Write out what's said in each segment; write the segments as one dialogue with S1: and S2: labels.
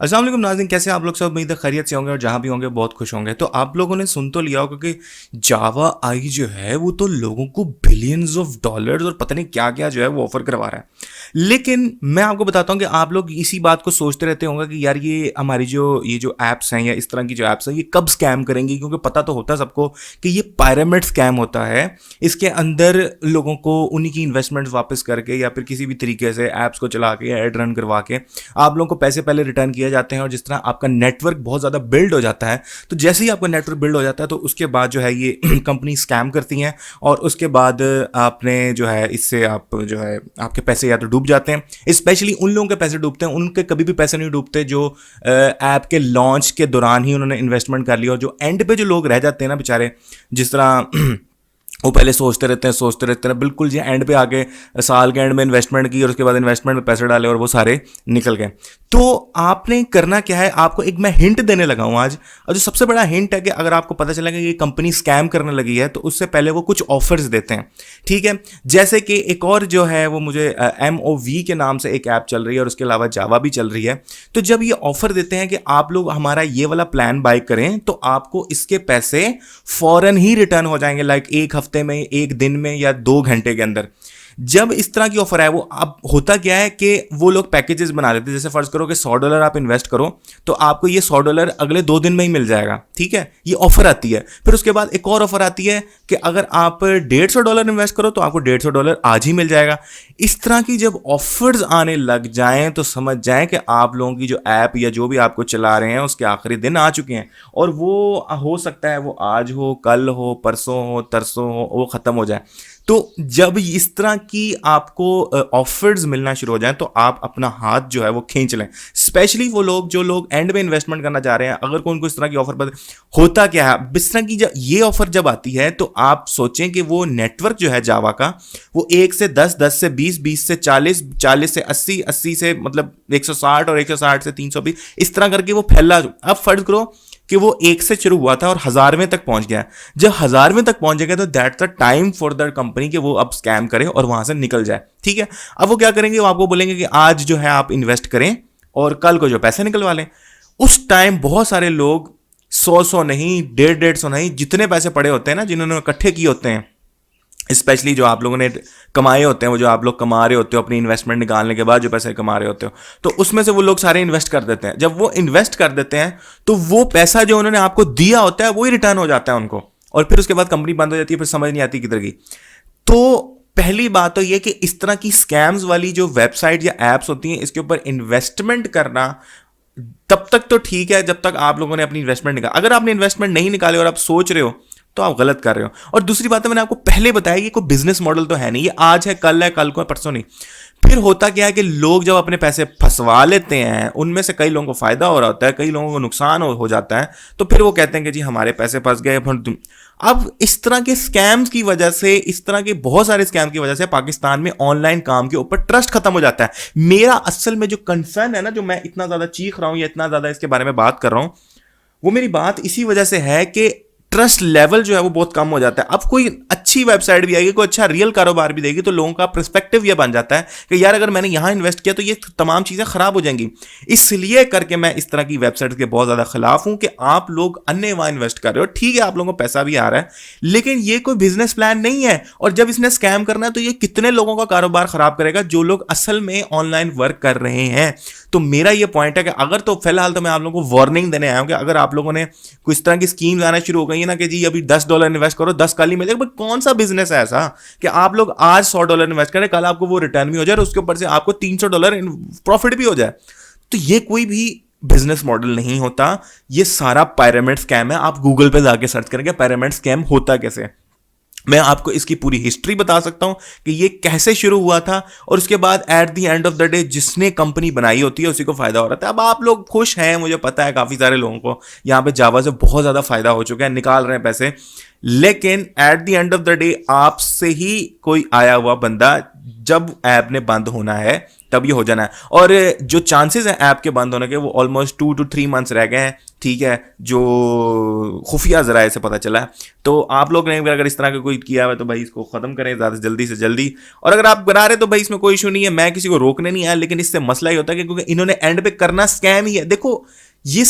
S1: अस्सलाम वालेकुम नाज़रीन, कैसे आप लोग सब? उम्मीद है खैरियत से होंगे और जहाँ भी होंगे बहुत खुश होंगे। तो आप लोगों ने सुन तो लिया होगा कि जावा आई जो है वो तो लोगों को बिलियंस ऑफ डॉलर्स और पता नहीं क्या क्या जो है वो ऑफर करवा रहा है। लेकिन मैं आपको बताता हूँ कि आप लोग इसी बात को सोचते रहते होंगे कि यार ये हमारी जो ऐप्स हैं या इस तरह की जो ऐप्स हैं ये कब स्कैम करेंगी, क्योंकि पता तो होता है सबको कि ये पिरामिड स्कैम होता है। इसके अंदर लोगों को उन्हीं की इन्वेस्टमेंट वापस करके या फिर किसी भी तरीके से ऐप्स को चला के या एड रन करवा के आप लोगों को पैसे पहले रिटर्न किए जाते हैं। और जिस तरह आपका नेटवर्क बहुत ज़्यादा बिल्ड हो जाता है, तो जैसे ही आपका नेटवर्क बिल्ड हो जाता है तो उसके बाद जो है ये कंपनी स्कैम करती हैं और उसके बाद आपने जो है इससे आप जो है आपके पैसे या तो डूब जाते हैं। स्पेशली उन लोगों के पैसे डूबते हैं, उनके कभी भी पैसे नहीं डूबते जो ऐप के लॉन्च के दौरान ही उन्होंने इन्वेस्टमेंट कर लिया। और जो एंड पे जो लोग रह जाते हैं ना बेचारे, जिस तरह वो पहले सोचते रहते हैं बिल्कुल जी एंड पे आके साल के एंड में इन्वेस्टमेंट की और उसके बाद इन्वेस्टमेंट में पैसे डाले और वो सारे निकल गए। तो आपने करना क्या है, आपको एक मैं हिंट देने लगा हूं आज। और जो सबसे बड़ा हिंट है कि अगर आपको पता चला कि ये कंपनी स्कैम करने लगी है तो उससे पहले वो कुछ ऑफर्स देते हैं, ठीक है। जैसे कि एक और जो है वो मुझे MOV के नाम से एक ऐप चल रही है और उसके अलावा जावा भी चल रही है। तो जब ये ऑफर देते हैं कि आप लोग हमारा ये वाला प्लान बाय करें तो आपको इसके पैसे फौरन ही रिटर्न हो जाएंगे, लाइक एक हफ्ते में, एक दिन में या 2 घंटे के अंदर। जब इस तरह की ऑफर है वो अब होता क्या है कि वो लोग पैकेजेस बना लेते हैं। जैसे फर्ज करो कि $100 आप इन्वेस्ट करो तो आपको ये $100 अगले 2 दिन में ही मिल जाएगा, ठीक है। ये ऑफर आती है। फिर उसके बाद एक और ऑफर आती है कि अगर आप $150 इन्वेस्ट करो तो आपको $150 आज ही मिल जाएगा। इस तरह की जब ऑफर्स आने लग जाएं तो समझ जाएं कि आप लोगों की जो ऐप या जो भी आपको चला रहे हैं उसके आखिरी दिन आ चुके हैं। और वो हो सकता है वो आज हो, कल हो, परसों हो, तरसों हो, वो खत्म हो जाए। तो जब इस तरह की आपको ऑफर्स मिलना शुरू हो जाए तो आप अपना हाथ जो है वो खींच लें। स्पेशली वो लोग जो लोग एंड में इन्वेस्टमेंट करना चाह रहे हैं, अगर कोई उनको इस तरह की ऑफर पर होता क्या है, इस तरह की जब ये ऑफर जब आती है तो आप सोचें कि वो नेटवर्क जो है जावा का वो 1 से 10, 10 से 20, 20 से 40, 40 से 80, 80 से मतलब 160 और 160 से 320 इस तरह करके वो फैला। अब फर्ज करो कि वो 1 से शुरू हुआ था और 1000वें तक पहुंच गया। जब 1000वें तक पहुंच गया तो that's the time for the company कि वो अब स्कैम करे और वहां से निकल जाए, ठीक है। अब वो क्या करेंगे, वो आपको बोलेंगे कि आज जो है आप इन्वेस्ट करें और कल को जो पैसे निकलवा लें। उस टाइम बहुत सारे लोग 100 नहीं, 150 नहीं, जितने पैसे पड़े होते हैं ना, जिन्होंने इकट्ठे किए होते हैं, स्पेशली जो आप लोगों ने कमाए होते हैं, वो जो आप लोग कमा रहे होते हो अपनी इन्वेस्टमेंट निकालने के बाद जो पैसे कमा रहे होते हो, तो उसमें से वो लोग सारे इन्वेस्ट कर देते हैं। जब वो इन्वेस्ट कर देते हैं तो वो पैसा जो उन्होंने आपको दिया होता है वो ही रिटर्न हो जाता है उनको, और फिर उसके बाद कंपनी बंद हो जाती है, फिर समझ नहीं आती किधर गई। तो पहली बात तो ये कि इस तरह की स्कैम्स वाली जो वेबसाइट या एप्स होती हैं इसके ऊपर इन्वेस्टमेंट करना तब तक तो ठीक है जब तक आप लोगों ने अपनी इन्वेस्टमेंट निकाल। अगर आपने इन्वेस्टमेंट नहीं निकाले और आप सोच रहे हो तो आप गलत कर रहे हो। और दूसरी बात है, मैंने आपको पहले बताया कि कोई बिजनेस मॉडल तो है नहीं, ये आज है, कल को है, परसों नहीं। फिर होता क्या है कि लोग जब अपने पैसे फंसवा लेते हैं, उनमें से कई लोगों को फायदा हो रहा होता है, कई लोगों को नुकसान हो जाता है, तो फिर वो कहते हैं कि जी हमारे पैसे फंस गए। अब इस तरह के स्कैम्स की वजह से, इस तरह के बहुत सारे स्कैम की वजह से पाकिस्तान में ऑनलाइन काम के ऊपर ट्रस्ट खत्म हो जाता है। मेरा असल में जो कंसर्न है ना, जो मैं इतना ज्यादा चीख रहा हूं या इतना ज्यादा इसके बारे में बात कर रहा हूं, वो मेरी बात इसी वजह से है कि ट्रस्ट लेवल जो है वो बहुत कम हो जाता है। अब कोई अच्छी वेबसाइट भी आएगी, कोई अच्छा रियल कारोबार भी देगी, तो लोगों का पर्सपेक्टिव ये बन जाता है कि यार अगर मैंने यहां इन्वेस्ट किया तो ये तमाम चीजें खराब हो जाएंगी। इसलिए करके मैं इस तरह की वेबसाइट के बहुत ज्यादा खिलाफ हूं कि आप लोग अन्य वहां इन्वेस्ट कर रहे हो, ठीक है आप लोगों को पैसा भी आ रहा है, लेकिन ये कोई बिजनेस प्लान नहीं है। और जब इसने स्कैम करना है तो ये कितने लोगों का कारोबार खराब करेगा जो लोग असल में ऑनलाइन वर्क कर रहे हैं। तो मेरा ये पॉइंट है कि अगर, तो फिलहाल तो मैं आप लोगों को वार्निंग देने आया हूं कि अगर आप लोगों ने कुछ इस तरह की स्कीम आना शुरू हो गई है ना कि जी अभी $10 इन्वेस्ट करो 10 कल ही मिलेगा, कौन सा बिजनेस है ऐसा कि आप लोग आज $100 इन्वेस्ट करें, कल आपको वो रिटर्न भी हो जाए और उसके ऊपर से आपको $300 प्रॉफिट भी हो जाए। तो ये कोई भी बिजनेस मॉडल नहीं होता, ये सारा पिरामिड स्कैम है। आप गूगल पे जाके सर्च करेंगे पिरामिड स्कैम होता कैसे, मैं आपको इसकी पूरी हिस्ट्री बता सकता हूं कि ये कैसे शुरू हुआ था और उसके बाद at the end of the day जिसने कंपनी बनाई होती है उसी को फायदा हो रहा था। अब आप लोग खुश हैं, मुझे पता है काफी सारे लोगों को यहां पे जावा से बहुत ज्यादा फायदा हो चुका है, निकाल रहे हैं पैसे, लेकिन at the end of the day आपसे ही कोई आया हुआ बंदा जब ऐप ने बंद होना है तब ये हो जाना है। और जो चांसेस हैं ऐप के बंद होने के वो ऑलमोस्ट 2 to 3 months रह गए हैं, ठीक है, जो खुफिया जराए से पता चला है। तो आप लोग ने अगर इस तरह का कोई किया हुआ तो भाई इसको खत्म करें ज़्यादा जल्दी से जल्दी। और अगर आप बना रहे तो भाई इसमें कोई इशू नहीं है, मैं किसी को रोकने नहीं आया, लेकिन इससे मसला ही होता है कि क्योंकि इन्होंने एंड पे करना स्कैम ही है। देखो ये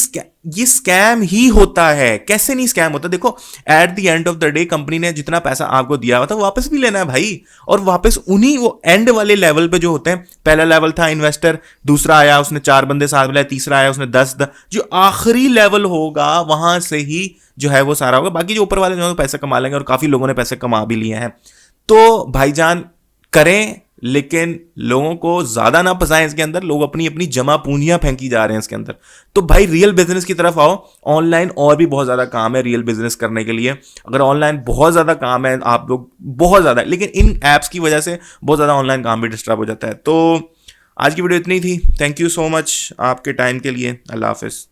S1: स्कैम ही होता है, कैसे नहीं स्कैम होता। देखो at the end of the day company ने जितना पैसा आपको दिया हुआ था वापस भी लेना है भाई, और वापस उन्हीं वो एंड वाले लेवल पे जो होते हैं, पहला लेवल था इन्वेस्टर, दूसरा आया उसने 4 बंदे साथ मिलाए, तीसरा आया उसने 10, जो आखिरी लेवल होगा वहां से ही जो है वो सारा होगा। बाकी जो ऊपर वाले जो पैसे कमा लेंगे, और काफी लोगों ने पैसे कमा भी लिए हैं। तो भाईजान करें, लेकिन लोगों को ज्यादा ना फंसाएं इसके अंदर। लोग अपनी अपनी जमा पूंजियां फेंकी जा रहे हैं इसके अंदर। तो भाई रियल बिजनेस की तरफ आओ। ऑनलाइन और भी बहुत ज्यादा काम है रियल बिजनेस करने के लिए। अगर ऑनलाइन बहुत ज्यादा काम है, आप लोग बहुत ज्यादा, लेकिन इन एप्स की वजह से बहुत ज्यादा ऑनलाइन काम भी डिस्टर्ब हो जाता है। तो आज की वीडियो इतनी थी। थैंक यू सो मच आपके टाइम के लिए। अल्लाह हाफिज।